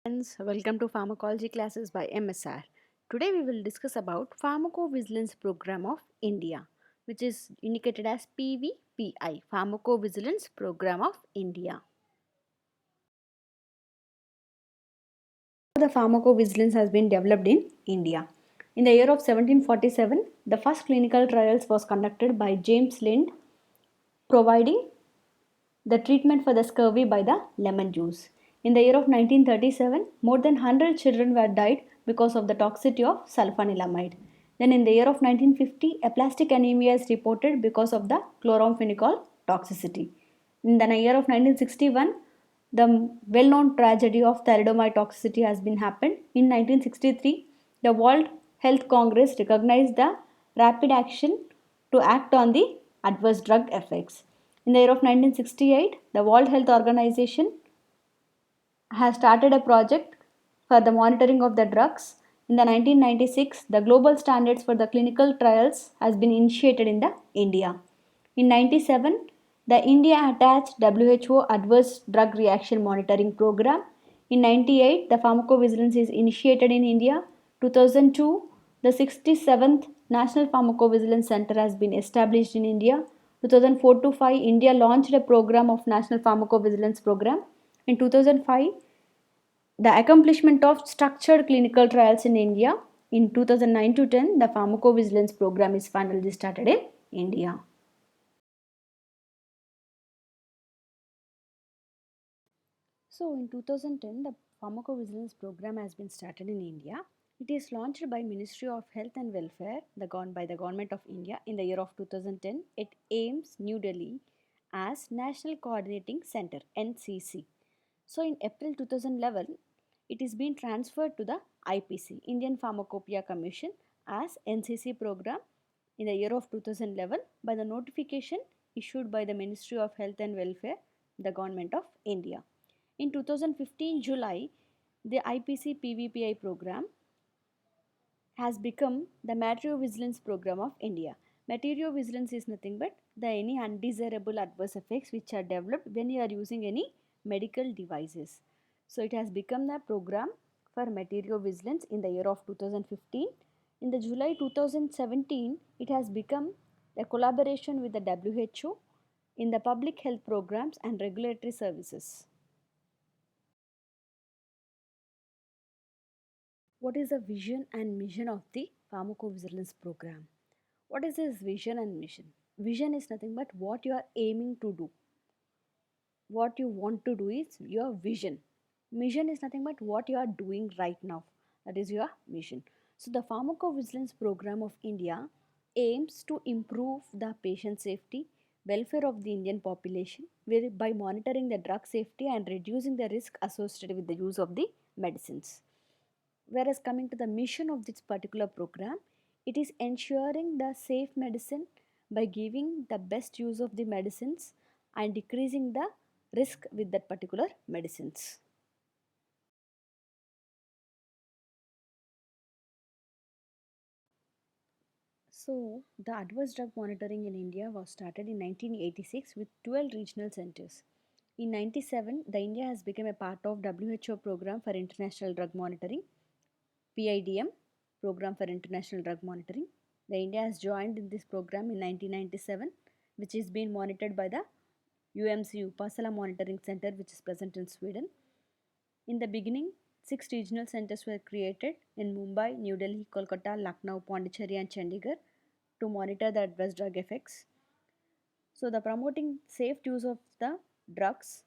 Friends, welcome to Pharmacology classes by MSR. Today we will discuss about Pharmacovigilance Program of India, which is indicated as PVPI, Pharmacovigilance Program of India. The pharmacovigilance has been developed in India. In the year of 1747, the first clinical trials was conducted by James Lind, providing the treatment for the scurvy by the lemon juice. In the year of 1937, more than 100 children were died because of the toxicity of sulfanilamide. Then in the year of 1950, aplastic anemia is reported because of the chloramphenicol toxicity. In the year of 1961, the well-known tragedy of thalidomide toxicity has been happened. In 1963, the World Health Congress recognized the rapid action to act on the adverse drug effects. In the year of 1968, the World Health Organization has started a project for the monitoring of the drugs. In the 1996, the global standards for the clinical trials has been initiated in the India. In 97, the India attached WHO Adverse Drug Reaction Monitoring Program. In 98, the pharmacovigilance is initiated in India. 2002, the 67th National Pharmacovigilance Center has been established in India. 2004 to 5, India launched a program of National Pharmacovigilance Program. In 2005, the accomplishment of structured clinical trials in India. In 2009 to 10, the pharmacovigilance program is finally started in India. So in 2010, the pharmacovigilance program has been started in India. It is launched by Ministry of Health and Welfare, by the Government of India in the year of 2010. It aims New Delhi as National Coordinating Center (NCC). So in April 2011, it is being transferred to the IPC, Indian Pharmacopoeia Commission, as NCC program in the year of 2011 by the notification issued by the Ministry of Health and Welfare, the Government of India. In 2015 July, the IPC PVPI program has become the Materiovigilance program of India. Materiovigilance is nothing but the any undesirable adverse effects which are developed when you are using any medical devices. So it has become the program for materiovigilance in the year of 2015. In the July 2017, it has become a collaboration with the WHO in the public health programs and regulatory services. What is the vision and mission of the pharmacovigilance program? What is this vision and mission? Vision is nothing but what you are aiming to do. What you want to do is your vision. Mission is nothing but what you are doing right now. That is your mission. So the pharmacovigilance program of India aims to improve the patient safety, welfare of the Indian population by monitoring the drug safety and reducing the risk associated with the use of the medicines. Whereas coming to the mission of this particular program, it is ensuring the safe medicine by giving the best use of the medicines and decreasing the risk with that particular medicines. So, the adverse drug monitoring in India was started in 1986 with 12 regional centers. In 97, the India has become a part of WHO program for international drug monitoring, PIDM, program for international drug monitoring. The India has joined in this program in 1997, which is being monitored by the UMC Upasala Monitoring Center, which is present in Sweden. In the beginning, 6 regional centers were created in Mumbai, New Delhi, Kolkata, Lucknow, Pondicherry, and Chandigarh to monitor the adverse drug effects. So, the promoting safe use of the drugs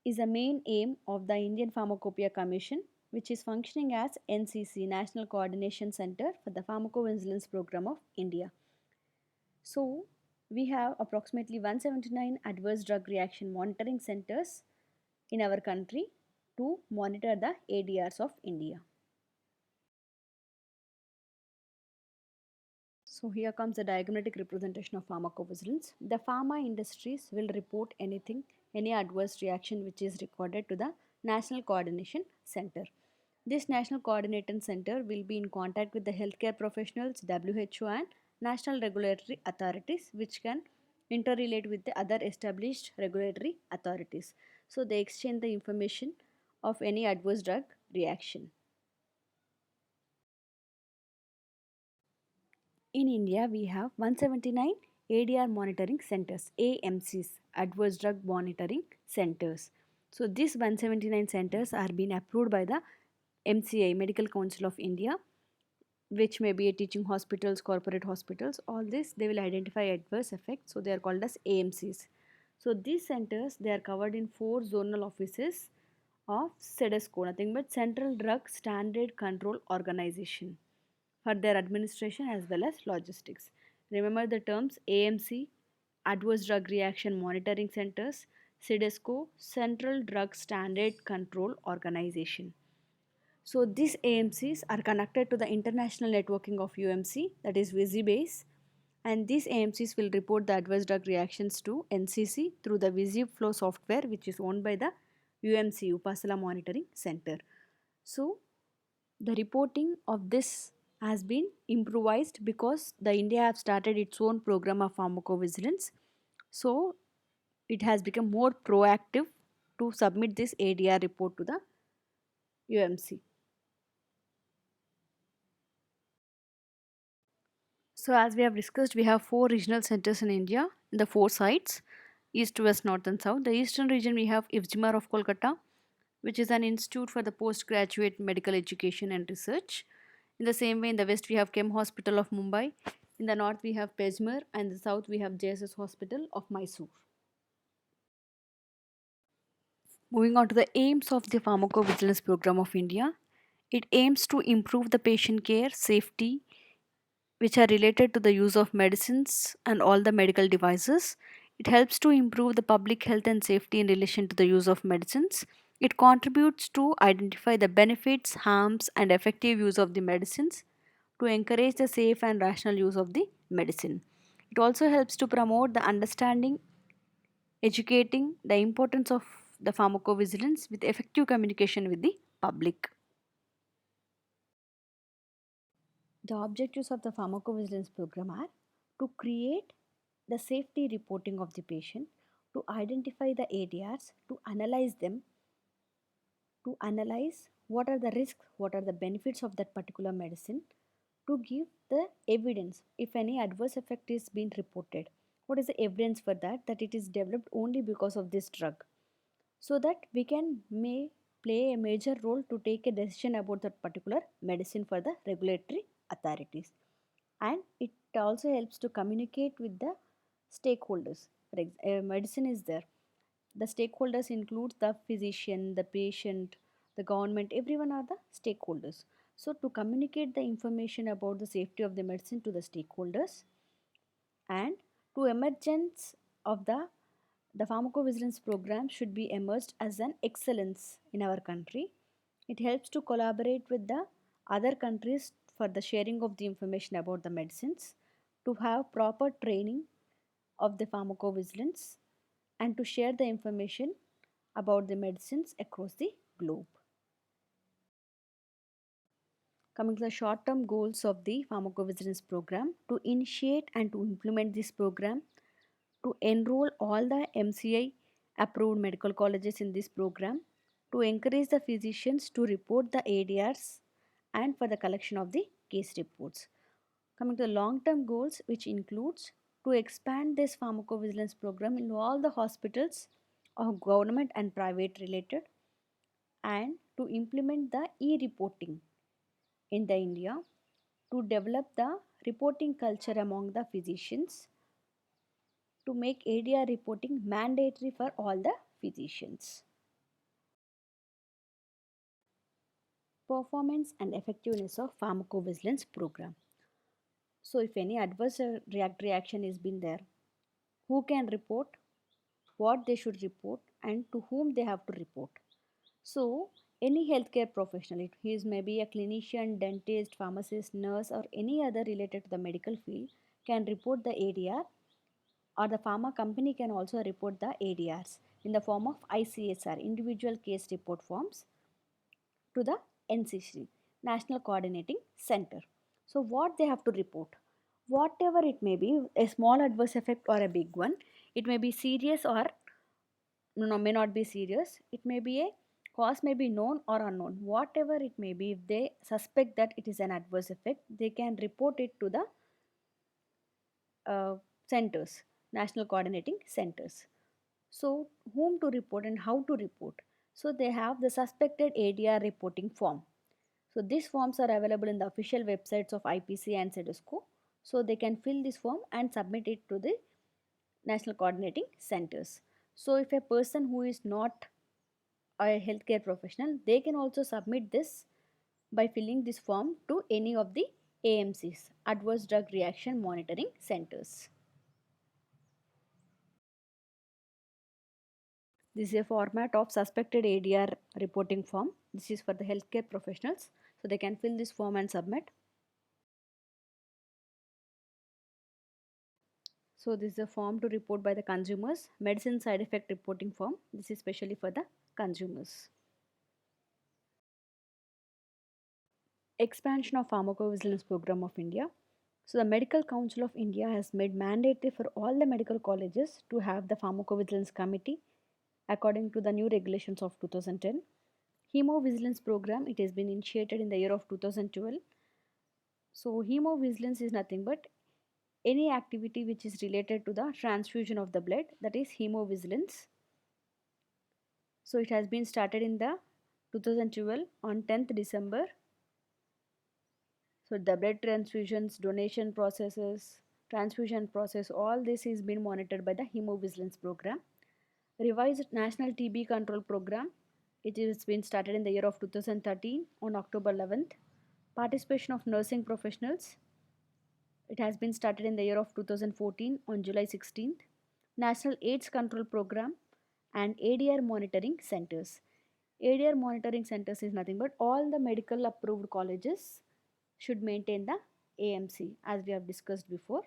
is a main aim of the Indian Pharmacopoeia Commission, which is functioning as NCC, National Coordination Center for the Pharmacovigilance Program of India. So, we have approximately 179 adverse drug reaction monitoring centers in our country to monitor the ADRs of India. So here comes the diagrammatic representation of pharmacovigilance. The pharma industries will report any adverse reaction which is recorded to the National Coordination Center. This National Coordinating Center will be in contact with the healthcare professionals, WHO and national regulatory authorities which can interrelate with the other established regulatory authorities. So they exchange the information of any adverse drug reaction. In India, we have 179 ADR monitoring centers, AMCs, Adverse Drug Monitoring Centers. So, these 179 centers are being approved by the MCI, Medical Council of India, which may be a teaching hospitals, corporate hospitals. All this they will identify adverse effects. So, they are called as AMCs. So, these centers they are covered in four zonal offices of CEDESCO, nothing but Central Drug Standard Control Organization, for their administration as well as logistics. Remember the terms AMC, Adverse Drug Reaction Monitoring Centers, CEDESCO, Central Drug Standard Control Organization. So these AMCs are connected to the international networking of UMC, that is VisiBase, and these AMCs will report the adverse drug reactions to NCC through the VisiFlow software, which is owned by the UMC Upasala Monitoring Center. So the reporting of this has been improvised because the India have started its own program of pharmacovigilance. So it has become more proactive to submit this ADR report to the UMC. So as we have discussed, we have four regional centers in India in the four sites: east, west, north, and south. The eastern region we have IFJIMAR of Kolkata, which is an institute for the postgraduate medical education and research. In the same way, in the west we have Chem Hospital of Mumbai. In the north we have Pejmar, and in the south we have JSS Hospital of Mysore. Moving on to the aims of the pharmacovigilance program of India, it aims to improve the patient care, safety, which are related to the use of medicines and all the medical devices. It helps to improve the public health and safety in relation to the use of medicines. It contributes to identify the benefits, harms, and effective use of the medicines to encourage the safe and rational use of the medicine. It also helps to promote the understanding, educating the importance of the pharmacovigilance with effective communication with the public. The objectives of the pharmacovigilance program are to create the safety reporting of the patient, to identify the ADRs, to analyze them, to analyze what are the risks, what are the benefits of that particular medicine, to give the evidence if any adverse effect is being reported. What is the evidence for that? That it is developed only because of this drug, so that we can may play a major role to take a decision about that particular medicine for the regulatory authorities. And it also helps to communicate with the stakeholders. A medicine is there, the stakeholders include the physician, the patient, the government, everyone are the stakeholders. So to communicate the information about the safety of the medicine to the stakeholders, and to emergence of the pharmacovigilance program should be emerged as an excellence in our country. It helps to collaborate with the other countries for the sharing of the information about the medicines, to have proper training of the pharmacovigilance, and to share the information about the medicines across the globe. Coming to the short term goals of the pharmacovigilance program, to initiate and to implement this program, to enroll all the MCI approved medical colleges in this program, to encourage the physicians to report the ADRs, and for the collection of the case reports. Coming to the long term goals, which includes to expand this pharmacovigilance program into all the hospitals of government and private related, and to implement the e-reporting in the India, to develop the reporting culture among the physicians, to make ADR reporting mandatory for all the physicians. Performance and effectiveness of pharmacovigilance program. So if any adverse reaction is been there, who can report, what they should report, and to whom they have to report. So any healthcare professional, he is maybe a clinician, dentist, pharmacist, nurse, or any other related to the medical field, can report the ADR, or the pharma company can also report the ADRs in the form of ICSR, individual case report forms, to the NCC, National Coordinating Center. So what they have to report? Whatever it may be, a small adverse effect or a big one, it may be serious or no, may not be serious. It may be a Cause may be known or unknown, whatever it may be. If they suspect that it is an adverse effect, they can report it to the centers, national coordinating centers. So, whom to report and how to report? So, they have the suspected ADR reporting form. So, these forms are available in the official websites of IPC and CEDESCO. So, they can fill this form and submit it to the national coordinating centers. So, if a person who is not a healthcare professional, they can also submit this by filling this form to any of the AMCs, Adverse Drug Reaction Monitoring Centers. This is a format of suspected ADR reporting form. This is for the healthcare professionals. So they can fill this form and submit. So this is a form to report by the consumers. Medicine side effect reporting form. This is specially for the consumers. Expansion of Pharmacovigilance Program of India. So the Medical Council of India has made mandatory for all the medical colleges to have the Pharmacovigilance Committee according to the new regulations of 2010. Hemovigilance program, it has been initiated in the year of 2012. So hemovigilance is nothing but any activity which is related to the transfusion of the blood, that is hemovigilance. So it has been started in the 2012 on 10th December. So the blood transfusions, donation processes, transfusion process, all this is being monitored by the hemovigilance program. Revised National TB Control Program, it has been started in the year of 2013 on October 11th. Participation of nursing professionals, it has been started in the year of 2014 on July 16th. National AIDS Control Program and ADR Monitoring Centers. ADR Monitoring Centers is nothing but all the medical approved colleges should maintain the AMC as we have discussed before.